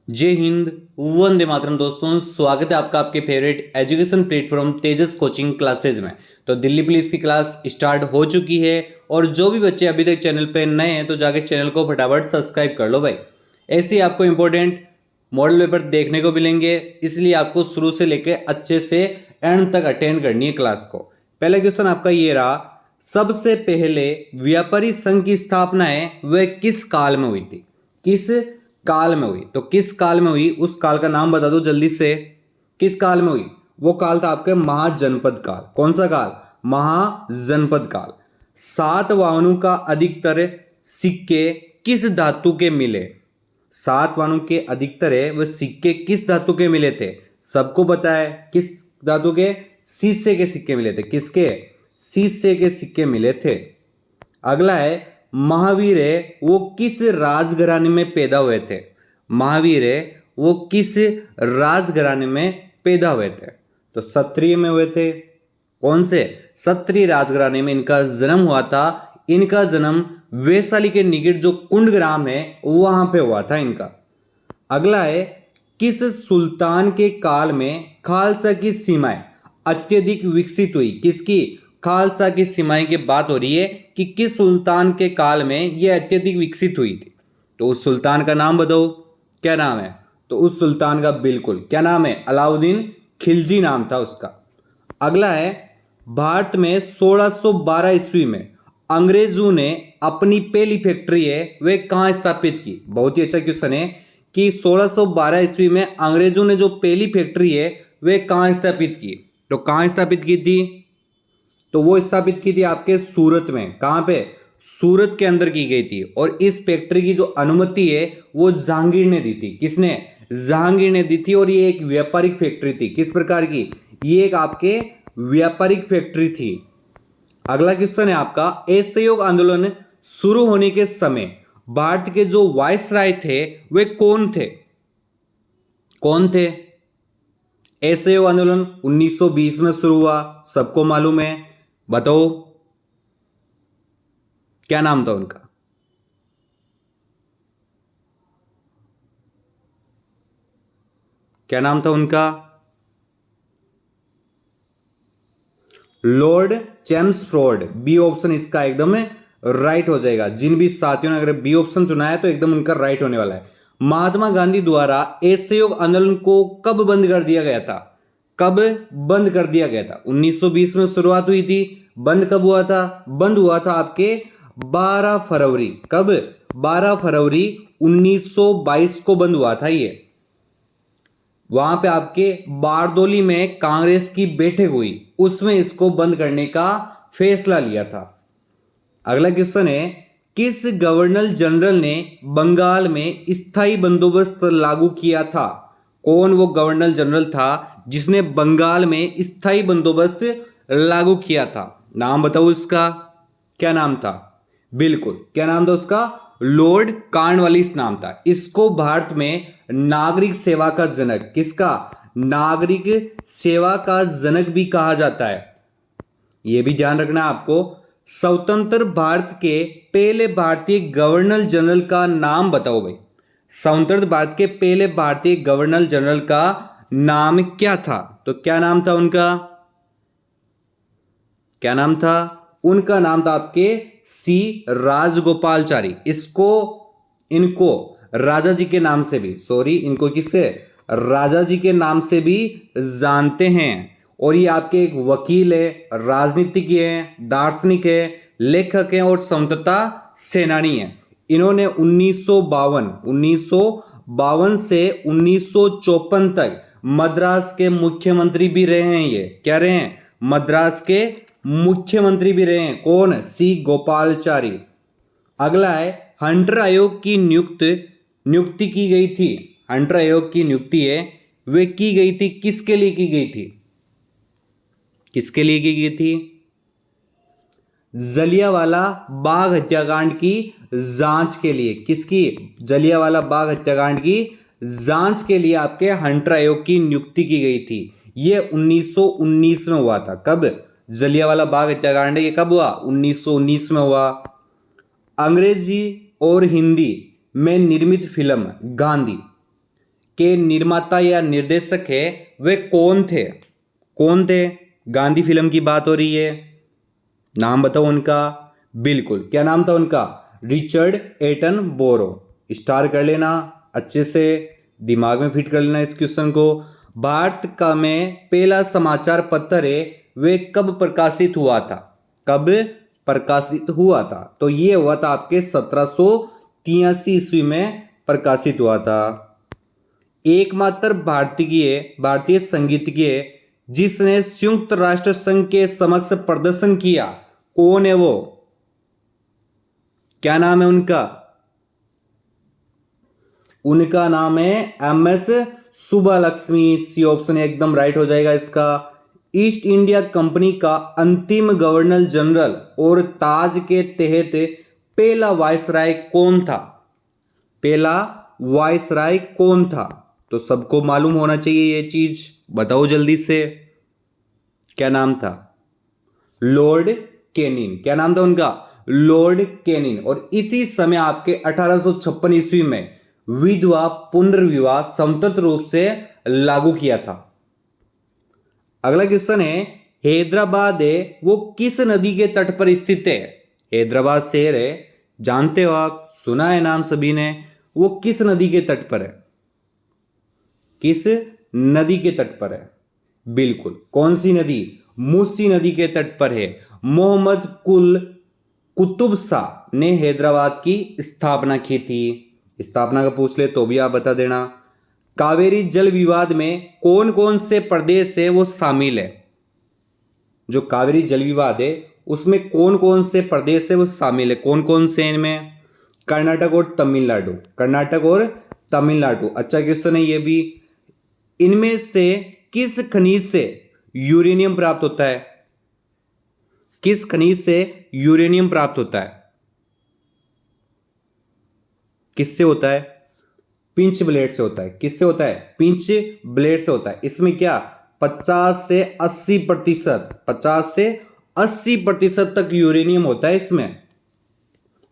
जय हिंद। वंदे मातरम। दोस्तों, स्वागत है आपका आपके फेवरेट एजुकेशन प्लेटफॉर्म तेजस कोचिंग क्लासेज में। तो दिल्ली पुलिस की क्लास स्टार्ट हो चुकी है और जो भी बच्चे अभी तक चैनल पे नए हैं तो जाके चैनल को फटाफट सब्सक्राइब कर लो भाई। ऐसे ही आपको इंपॉर्टेंट मॉडल पेपर देखने को मिलेंगे, इसलिए आपको शुरू से लेकर अच्छे से एंड तक अटेंड करनी है क्लास को। पहला क्वेश्चन आपका ये रहा, सबसे पहले व्यापारी संघ की स्थापना है वह किस काल में हुई थी? किस काल में हुई? तो किस काल में हुई उस काल का नाम बता दो जल्दी से। किस काल में हुई? वो काल था आपके महाजनपद काल। कौन सा काल? महाजनपद काल। सातवाहनों का अधिकतर सिक्के किस धातु के मिले? सातवाहनों के अधिकतर है वह सिक्के किस धातु के मिले थे? सबको पता है किस धातु के? शीशे के सिक्के मिले थे। किसके? शीशे के सिक्के मिले थे। अगला है, महावीर है वो किस राजघराने में पैदा हुए थे? महावीर है वो किस राजघराने में पैदा हुए थे? तो क्षत्रिय में हुए थे। कौन से? क्षत्रिय राजघराने में इनका जन्म हुआ था। इनका जन्म वैशाली के निकट जो कुंडग्राम है वहां पे हुआ था इनका। अगला है, किस सुल्तान के काल में खालसा की सीमाएं अत्यधिक विकसित हुई? किसकी? खालसा की सीमाएं की बात हो रही है कि किस सुल्तान के काल में यह अत्यधिक विकसित हुई थी। तो उस सुल्तान का नाम बताओ, क्या नाम है? तो उस सुल्तान का बिल्कुल क्या नाम है? अलाउद्दीन खिलजी नाम था उसका। अगला है, भारत में 1612 ईस्वी में अंग्रेजों ने अपनी पहली फैक्ट्री है वह कहां स्थापित की? बहुत ही अच्छा क्वेश्चन है कि 1612 ईस्वी में अंग्रेजों ने जो पहली फैक्ट्री है वह कहां स्थापित की? तो कहां स्थापित की थी? तो वो स्थापित की थी आपके सूरत में। कहां पे? सूरत के अंदर की गई थी। और इस फैक्ट्री की जो अनुमति है वो जहांगीर ने दी थी। किसने? जहांगीर ने दी थी। और ये एक व्यापारिक फैक्ट्री थी। किस प्रकार की? ये एक आपके व्यापारिक फैक्ट्री थी। अगला क्वेश्चन है आपका, असहयोग आंदोलन शुरू होने के समय भारत के जो वायसराय थे वे कौन थे? कौन थे? असहयोग आंदोलन 1920 में शुरू हुआ, सबको मालूम है। बताओ क्या नाम था उनका? क्या नाम था उनका? Lord Chelmsford. बी ऑप्शन इसका एकदम राइट हो जाएगा। जिन भी साथियों ने अगर बी ऑप्शन चुना है तो एकदम उनका राइट होने वाला है। महात्मा गांधी द्वारा असहयोग आंदोलन को कब बंद कर दिया गया था? कब बंद कर दिया गया था? 1920 में शुरुआत हुई थी। बंद कब हुआ था? बंद हुआ था आपके 12 फरवरी। कब? 12 फरवरी 1922 को बंद हुआ था ये। वहां पे आपके बारदोली में कांग्रेस की बैठक हुई, उसमें इसको बंद करने का फैसला लिया था। अगला क्वेश्चन है, किस गवर्नर जनरल ने बंगाल में स्थायी बंदोबस्त लागू किया था? कौन वो गवर्नर जनरल था जिसने बंगाल में स्थायी बंदोबस्त लागू किया था? नाम बताओ इसका। क्या नाम था? बिल्कुल क्या नाम था उसका? लॉर्ड कॉर्नवालिस नाम था। इसको भारत में नागरिक सेवा का जनक, किसका? नागरिक सेवा का जनक भी कहा जाता है। यह भी ध्यान रखना आपको। स्वतंत्र भारत के पहले भारतीय गवर्नर जनरल का नाम बताओ भाई। स्वतंत्र भारत के पहले भारतीय गवर्नर जनरल का नाम क्या था? तो क्या नाम था उनका? क्या नाम था? उनका नाम था आपके सी राजगोपालचारी। इनको राजा जी के नाम से भी, सॉरी, इनको किससे? राजा जी के नाम से भी जानते हैं। और ये आपके एक वकील है, राजनीतिज्ञ है, दार्शनिक है, लेखक है और स्वतंत्रता सेनानी है। इन्होंने 1952 से 1954 तक मद्रास के मुख्यमंत्री भी रहे हैं। ये क्या रहे हैं? मद्रास के मुख्यमंत्री भी रहे हैं। कौन? सी गोपालचारी। अगला है, हंटर आयोग की नियुक्ति की गई थी। हंटर आयोग की नियुक्ति है वे की गई थी, किसके लिए की गई थी? किसके लिए की गई थी? जलियांवाला बाग हत्याकांड की जांच के लिए। किसकी? जलियांवाला बाग हत्याकांड की जांच के लिए आपके हंटर आयोग की नियुक्ति की गई थी। यह 1919 में हुआ था। कब? जलियांवाला बाग हत्याकांड ये कब हुआ? 1919 में हुआ। अंग्रेजी और हिंदी में निर्मित फिल्म गांधी के निर्माता या निर्देशक है वे कौन थे? कौन थे? गांधी फिल्म की बात हो रही है, नाम बताओ उनका। बिल्कुल, क्या नाम था उनका? रिचर्ड एटन बोरो। स्टार कर लेना अच्छे से, दिमाग में फिट कर लेना इस क्वेश्चन को। भारत का में पहला समाचार पत्र है वे कब प्रकाशित हुआ था? कब प्रकाशित हुआ था? तो ये हुआ था आपके 1783 ईस्वी में प्रकाशित हुआ था। एकमात्र भारतीय संगीतज्ञ जिसने संयुक्त राष्ट्र संघ के समक्ष प्रदर्शन किया, कौन है वो? क्या नाम है उनका? उनका नाम है एमएस सुब्बालक्ष्मी। सी ऑप्शन एकदम राइट हो जाएगा इसका। ईस्ट इंडिया कंपनी का अंतिम गवर्नर जनरल और ताज के तहत पहला वायसराय कौन था? पहला वायसराय कौन था? तो सबको मालूम होना चाहिए ये चीज, बताओ जल्दी से। क्या नाम था? Lord Canning. क्या नाम था उनका? Lord Canning. और इसी समय आपके 1856 ईस्वी में विधवा पुनर्विवाह स्वतंत्र रूप से लागू किया था। अगला क्वेश्चन है, हैदराबाद है वो किस नदी के तट पर स्थित है? हैदराबाद शहर है, जानते हो आप, सुना है नाम सभी ने। वो किस नदी के तट पर है? किस नदी के तट पर है? बिल्कुल, कौन सी नदी? मूसी नदी के तट पर है। मोहम्मद कुतुब शाह ने हैदराबाद की स्थापना की थी। स्थापना का पूछ ले तो भी आप बता देना। कावेरी जल विवाद में कौन कौन से प्रदेश है वो शामिल है? जो कावेरी जल विवाद है उसमें कौन कौन से प्रदेश है वो शामिल है? कौन कौन से इनमें? कर्नाटक और तमिलनाडु। कर्नाटक और तमिलनाडु, अच्छा क्वेश्चन है ये भी। इनमें से किस खनिज से यूरेनियम प्राप्त होता है? किस खनिज से यूरेनियम प्राप्त होता है? किससे होता है? पिंच ब्लेड से होता है। किससे होता है? पिंच ब्लेड से होता है। इसमें क्या 50 से 80%, 50 से 80% तक यूरेनियम होता है इसमें।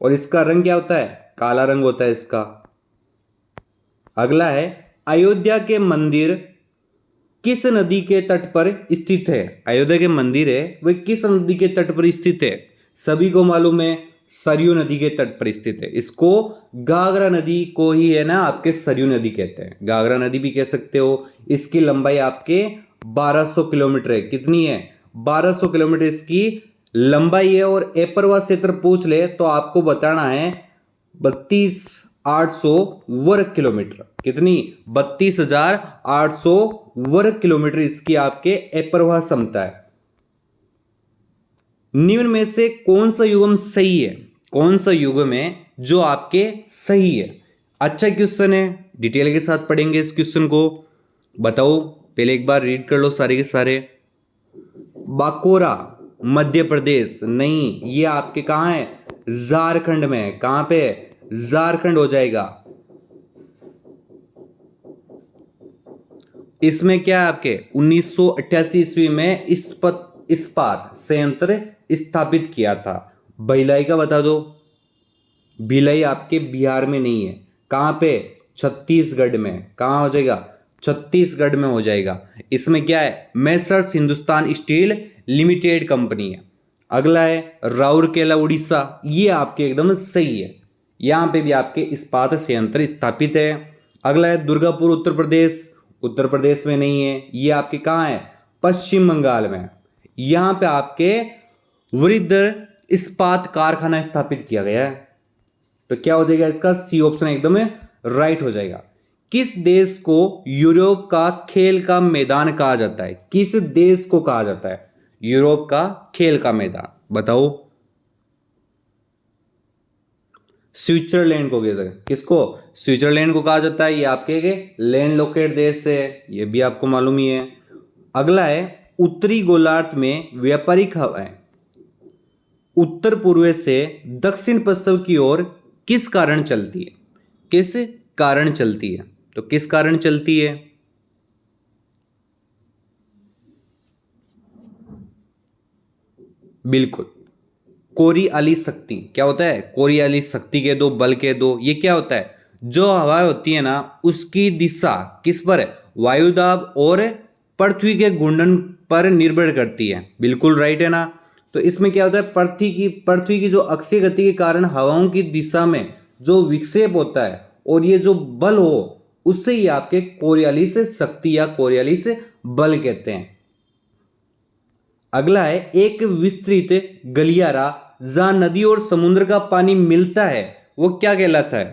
और इसका रंग क्या होता है? काला रंग होता है इसका। अगला है, अयोध्या के मंदिर किस नदी के तट पर स्थित है? अयोध्या के मंदिर है वह किस नदी के तट पर स्थित है? सभी को मालूम है, सरयू नदी के तट पर स्थित है। इसको घाघरा नदी को ही है ना आपके सरयू नदी कहते हैं, घाघरा नदी भी कह सकते हो। इसकी लंबाई आपके 1200 किलोमीटर है। कितनी है? 1200 किलोमीटर इसकी लंबाई है। और एपरवा क्षेत्र पूछ ले तो आपको बताना है 32,800 वर्ग किलोमीटर। कितनी? 32,800 वर्ग किलोमीटर इसकी आपके एपरवाह क्षमता है। निम्न में से कौन सा युग्म सही है? कौन सा युग्म है जो आपके सही है? अच्छा क्वेश्चन है, डिटेल के साथ पढ़ेंगे इस क्वेश्चन को। बताओ, पहले एक बार रीड कर लो सारे के सारे। बांकुरा मध्य प्रदेश नहीं, ये आपके कहां है? झारखंड में है। कहां पे? झारखंड हो जाएगा। इसमें क्या है आपके 1988 ईस्वी में इस्पात संयंत्र स्थापित किया था। भिलाई का बता दो। भिलाई आपके बिहार में नहीं है। कहां पे? छत्तीसगढ़ में। कहां हो जाएगा? छत्तीसगढ़ में हो जाएगा। इसमें क्या है? Messrs Hindustan steel limited company है। अगला है राउरकेला उड़ीसा, ये आपके एकदम सही है। यहां पे भी आपके इस्पात संयंत्र स्थापित है। अगला है दुर्गापुर उत्तर प्रदेश, उत्तर प्रदेश में नहीं है। ये आपके कहां है? पश्चिम बंगाल में। यहां पे आपके वृद्ध इस्पात कारखाना स्थापित किया गया है। तो क्या हो जाएगा इसका? सी ऑप्शन एकदम राइट हो जाएगा। किस देश को यूरोप का खेल का मैदान कहा जाता है? किस देश को कहा जाता है यूरोप का खेल का मैदान? बताओ। स्विट्जरलैंड को कह सकते। किसको? स्विट्जरलैंड को कहा जाता है। ये आपके लैंड लॉकेट देश है, ये भी आपको मालूम ही है। अगला है उत्तरी गोलार्ध में व्यापारिक हवाएं उत्तर पूर्व से दक्षिण पश्चिम की ओर किस कारण चलती है? किस कारण चलती है? तो किस कारण चलती है? बिल्कुल, कोरियाली शक्ति। क्या होता है? कोरियाली शक्ति के दो, बल के दो। ये क्या होता है? जो हवा होती है ना उसकी दिशा किस पर है, वायुदाब और पृथ्वी के घूर्णन पर निर्भर करती है। बिल्कुल राइट है ना। तो इसमें क्या होता है, पृथ्वी की जो अक्षीय गति के कारण हवाओं की दिशा में जो विक्षेप होता है और ये जो बल हो उससे ही आपके कोरियालिस शक्ति या कोरियालिस बल कहते हैं। अगला है एक विस्तृत गलियारा जहां नदी और समुद्र का पानी मिलता है, वो क्या कहलाता है,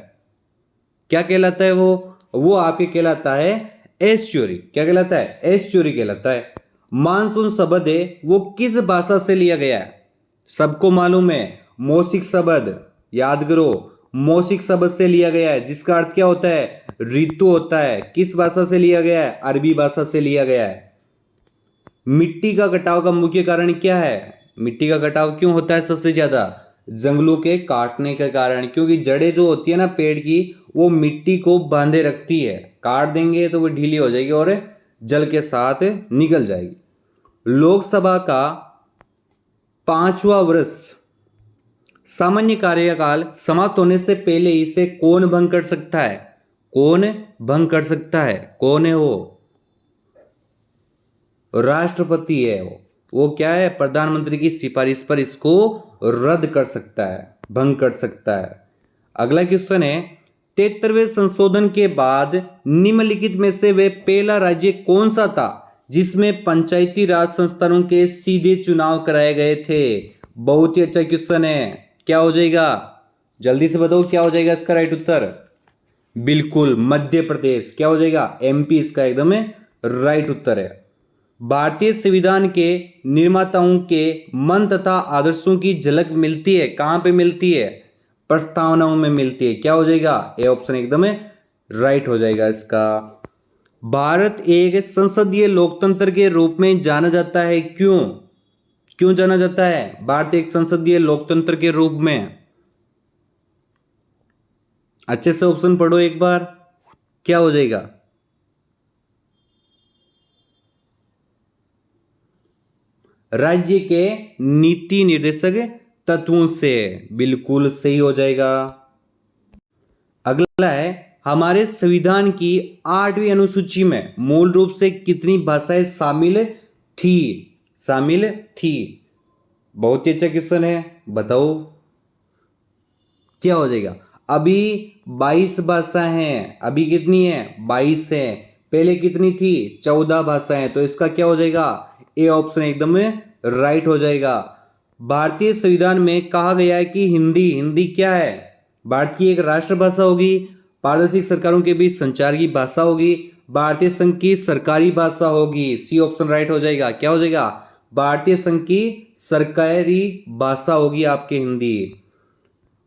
क्या कहलाता है वो आपके कहलाता है एस्चुरी। क्या कहलाता है, एस्चुरी कहलाता है। मानसून शब्द है वो किस भाषा से लिया गया है, सबको मालूम है मौसिक शब्द, याद करो मौसिक शब्द से लिया गया है जिसका अर्थ क्या होता है, ऋतु होता है। किस भाषा से लिया गया है, अरबी भाषा से लिया गया है। मिट्टी का कटाव का मुख्य कारण क्या है, मिट्टी का कटाव क्यों होता है सबसे ज्यादा, जंगलों के काटने के कारण, क्योंकि जड़ें जो होती है ना पेड़ की वो मिट्टी को बांधे रखती है, काट देंगे तो वो ढीली हो जाएगी और जल के साथ निकल जाएगी। लोकसभा का 5वां वर्ष सामान्य कार्यकाल समाप्त होने से पहले इसे कौन भंग कर सकता है, कौन भंग कर सकता है, कौन है वो, राष्ट्रपति है वो क्या है, प्रधानमंत्री की सिफारिश पर इसको रद्द कर सकता है, भंग कर सकता है। अगला क्वेश्चन है 73वें संशोधन के बाद निम्नलिखित में से वे पहला राज्य कौन सा था जिसमें पंचायती राज संस्थानों के सीधे चुनाव कराए गए थे। बहुत ही अच्छा क्वेश्चन है, क्या हो जाएगा, जल्दी से बताओ क्या हो जाएगा इसका राइट उत्तर, बिल्कुल मध्य प्रदेश। क्या हो जाएगा, एमपी इसका एकदम राइट उत्तर है। भारतीय संविधान के निर्माताओं के मन तथा आदर्शों की झलक मिलती है, कहां पे मिलती है, प्रस्तावनाओं में मिलती है। क्या हो जाएगा, ए ऑप्शन एकदम राइट हो जाएगा इसका। भारत एक संसदीय लोकतंत्र के रूप में जाना जाता है, क्यों, क्यों जाना जाता है भारत एक संसदीय लोकतंत्र के रूप में, अच्छे से ऑप्शन पढ़ो एक बार, क्या हो जाएगा, राज्य के नीति निर्देशक तत्वों से, बिल्कुल सही हो जाएगा। अगला है हमारे संविधान की 8वीं अनुसूची में मूल रूप से कितनी भाषाएं शामिल थी, शामिल थी। बहुत ही अच्छा क्वेश्चन है, बताओ क्या हो जाएगा। अभी 22 भाषाएं हैं, अभी कितनी है 22 है, पहले कितनी थी 14 भाषाएं, तो इसका क्या हो जाएगा, ए ऑप्शन एकदम राइट हो जाएगा। भारतीय संविधान में कहा गया है कि हिंदी, हिंदी क्या है, भारत की एक राष्ट्रभाषा होगी, पारदर्शी सरकारों के बीच संचार की भाषा होगी, भारतीय संघ की सरकारी भाषा होगी। सी ऑप्शन राइट हो जाएगा, क्या हो जाएगा, भारतीय संघ की सरकारी भाषा होगी आपके हिंदी।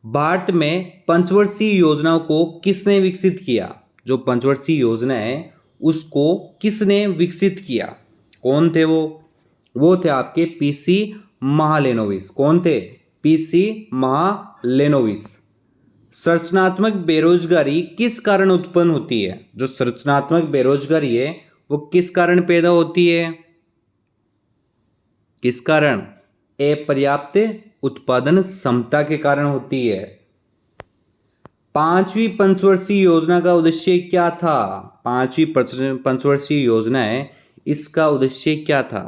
भारत में पंचवर्षीय योजनाओं को किसने विकसित किया, जो पंचवर्षीय योजना है उसको किसने विकसित किया, कौन थे वो थे आपके पीसी महालेनोविस। कौन थे, पीसी महालेनोविस। संरचनात्मक बेरोजगारी किस कारण उत्पन्न होती है, जो संरचनात्मक बेरोजगारी है वो किस कारण पैदा होती है, किस कारण, अपर्याप्त उत्पादन क्षमता के कारण होती है। 5वीं पंचवर्षीय योजना का उद्देश्य क्या था, 5वीं पंचवर्षीय योजना है इसका उद्देश्य क्या था।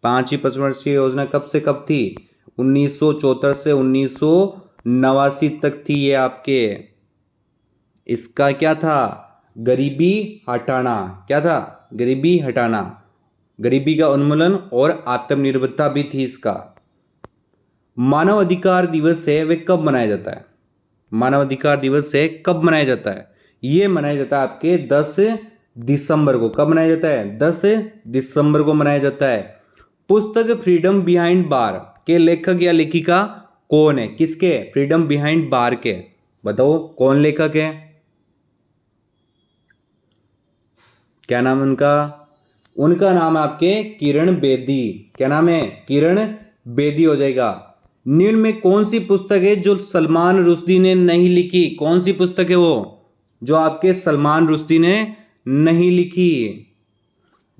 5वीं पंचवर्षीय योजना कब से कब थी, 1974 से 1989 तक थी ये आपके। इसका क्या था, गरीबी हटाना, क्या था, गरीबी हटाना, गरीबी का उन्मूलन और आत्मनिर्भरता भी थी इसका। मानव अधिकार दिवस है वे कब मनाया जाता है, मानव अधिकार दिवस है कब मनाया जाता है, ये मनाया जाता है आपके 10 दिसंबर को। कब मनाया जाता है, 10 दिसंबर को मनाया जाता है। पुस्तक फ्रीडम बिहाइंड बार के लेखक या लेखिका कौन है, किसके, फ्रीडम बिहाइंड बार के, बताओ कौन लेखक है, क्या नाम है उनका, उनका नाम है आपके किरण बेदी। क्या नाम है, किरण बेदी हो जाएगा। निम्न में कौन सी पुस्तक है जो सलमान रुश्दी ने नहीं लिखी, कौन सी पुस्तक है वो जो आपके सलमान रुश्दी ने नहीं लिखी।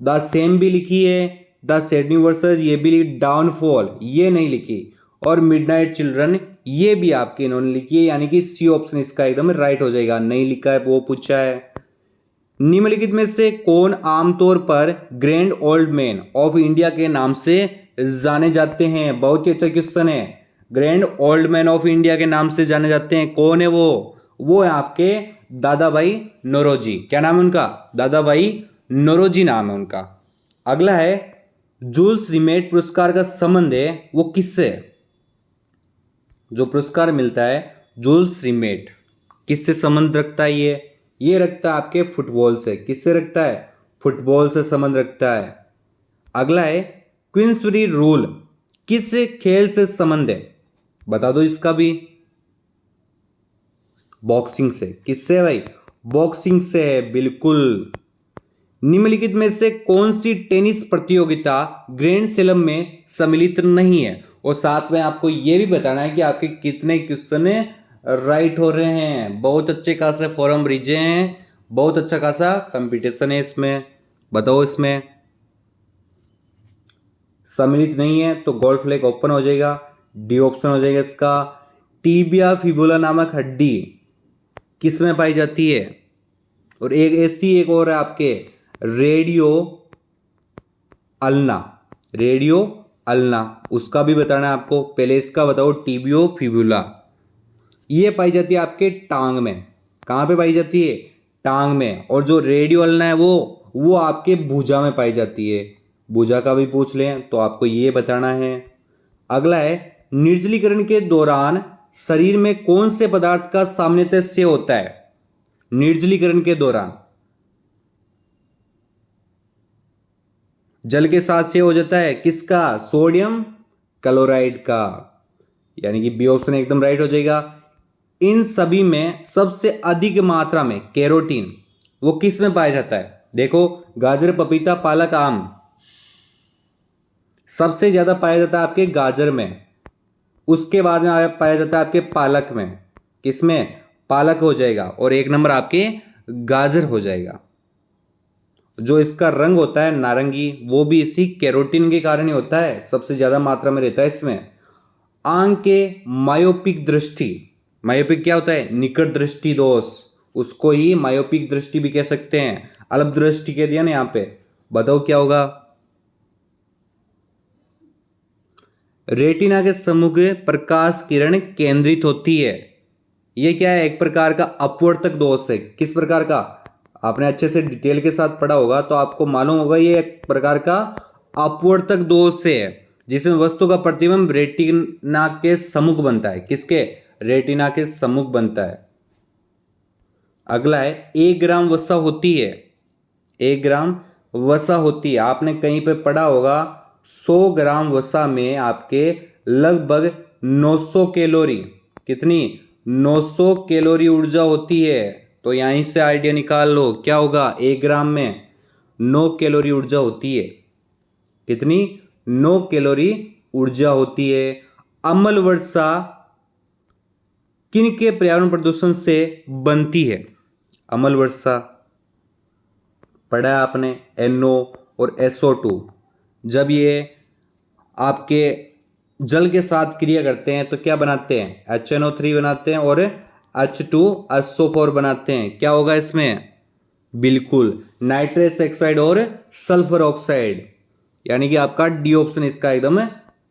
द सेम भी लिखी है, द सेडनी वर्सेस ये भी लिखी, डाउनफॉल ये नहीं लिखी, और मिडनाइट चिल्ड्रन ये भी आपके इन्होंने लिखी है, यानी कि सी ऑप्शन इसका एकदम राइट हो जाएगा। नहीं लिखा है वो पूछा है। निम्नलिखित में से कौन आमतौर पर grand old man of India के नाम से जाने जाते हैं? बहुत ही अच्छा क्वेश्चन है। Grand old man of India के नाम से जाने जाते हैं, कौन है वो है आपके दादा भाई नौरोजी। क्या नाम है उनका? दादा भाई नौरोजी नाम है उनका। अगला है जूल्स रिमेट पुरस्कार का संबंध है वो किससे? जो पुरस्कार मिलता है जूल्स रिमेट किससे संबंध रखता है? ये रखता है आपके फुटबॉल से। किससे रखता है? फुटबॉल से संबंध रखता है। अगला है क्वींसबरी रूल किस खेल से संबंध है? बता दो इसका भी। बॉक्सिंग से। किससे है भाई? बॉक्सिंग से है, बिल्कुल। निम्नलिखित में से कौन सी टेनिस प्रतियोगिता ग्रैंड स्लैम में सम्मिलित नहीं है? और साथ में आपको यह भी बताना है कि आपके कितने क्वेश्चन राइट हो रहे हैं। बहुत अच्छे खासे फॉर्म भरीजे हैं, बहुत अच्छा खासा कंपटीशन है इसमें। बताओ इसमें सम्मिलित नहीं है तो गोल्फ लेग ओपन हो जाएगा, डी ऑप्शन हो जाएगा इसका। टीबिया फिबुला नामक हड्डी किस में पाई जाती है? और एक और है आपके रेडियो अल्ना, उसका भी बताना है आपको। पहले इसका बताओ। टीबियो फिबुला ये पाई जाती है आपके टांग में। कहां पे पाई जाती है? टांग में। और जो रेडियो अल्ना है वो आपके भुजा में पाई जाती है। भुजा का भी पूछ लें तो आपको ये बताना है। अगला है निर्जलीकरण के दौरान शरीर में कौन से पदार्थ का सामान्यतः क्षय होता है? निर्जलीकरण के दौरान जल के साथ क्षय हो जाता है। किसका? सोडियम क्लोराइड का, यानी कि बी ऑप्शन एकदम राइट हो जाएगा। इन सभी में सबसे अधिक मात्रा में कैरोटीन वो किस में पाया जाता है? देखो गाजर, पपीता, पालक, आम, सबसे ज्यादा पाया जाता है आपके गाजर में। उसके बाद में पाया जाता है आपके पालक में। किसमें? पालक हो जाएगा। और एक नंबर आपके गाजर हो जाएगा। जो इसका रंग होता है नारंगी वो भी इसी कैरोटीन के कारण ही होता है, सबसे ज्यादा मात्रा में रहता है इसमें। आंख के मायोपिक दृष्टि, मायोपिक क्या होता है? निकट दृष्टि दोष, उसको ही मायोपिक दृष्टि भी कह सकते हैं। अल्प दृष्टि कह दिया ना यहां पे। बताओ क्या होगा? रेटिना के सम्मुख प्रकाश किरण केंद्रित होती है। यह क्या है? एक प्रकार का अपवर्तक दोष है। किस प्रकार का? आपने अच्छे से डिटेल के साथ पढ़ा होगा तो आपको मालूम होगा ये एक प्रकार का अपवर्तक दोष है, जिसमें वस्तु का प्रतिबिंब रेटिना के सम्मुख बनता है। किसके? रेटिना के सम्मुख बनता है। अगला है 1 ग्राम वसा होती है। 1 ग्राम वसा होती है। आपने कहीं पे पढ़ा होगा 100 ग्राम वसा में आपके लगभग 900 कैलोरी, कितनी? 900 कैलोरी ऊर्जा होती है। तो यहीं से आइडिया निकाल लो क्या होगा? 1 ग्राम में 9 कैलोरी ऊर्जा होती है। कितनी? 9 कैलोरी ऊर्जा होती है। अम्ल वर्षा किन के पर्यावरण प्रदूषण से बनती है? अम्ल वर्षा पढ़ा है आपने, NO और SO2। जब ये आपके जल के साथ क्रिया करते हैं तो क्या बनाते हैं? HNO3 बनाते हैं और H2SO4 बनाते हैं। क्या होगा इसमें? बिल्कुल नाइट्रस ऑक्साइड और सल्फर ऑक्साइड, यानी कि आपका डी ऑप्शन इसका एकदम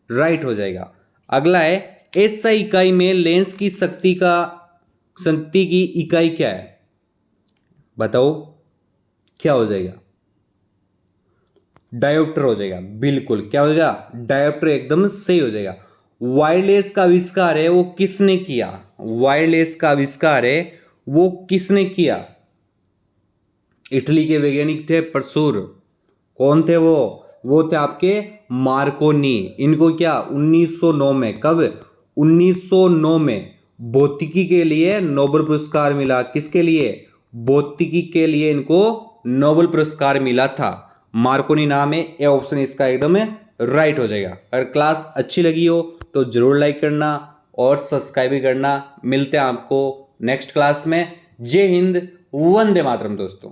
राइट हो जाएगा। अगला है SI इकाई में लेंस की शक्ति की इकाई क्या है? बताओ क्या हो जाएगा? डायोप्टर हो जाएगा। बिल्कुल क्या हो जाएगा? डायोप्टर एकदम सही हो जाएगा। वायरलेस का आविष्कार है वो किसने किया? वायरलेस का आविष्कार है वो किसने किया? इटली के वैज्ञानिक थे परसूर। कौन थे वो थे आपके मार्कोनी। इनको क्या 1909 में, कब? 1909 में भौतिकी के लिए नोबेल पुरस्कार मिला। किसके लिए? भौतिकी के लिए इनको नोबेल पुरस्कार मिला था। मार्कोनी नाम है। ए ऑप्शन इसका एकदम राइट हो जाएगा। अगर क्लास अच्छी लगी हो तो जरूर लाइक करना और सब्सक्राइब भी करना। मिलते हैं आपको नेक्स्ट क्लास में। जय हिंद, वंदे मातरम दोस्तों।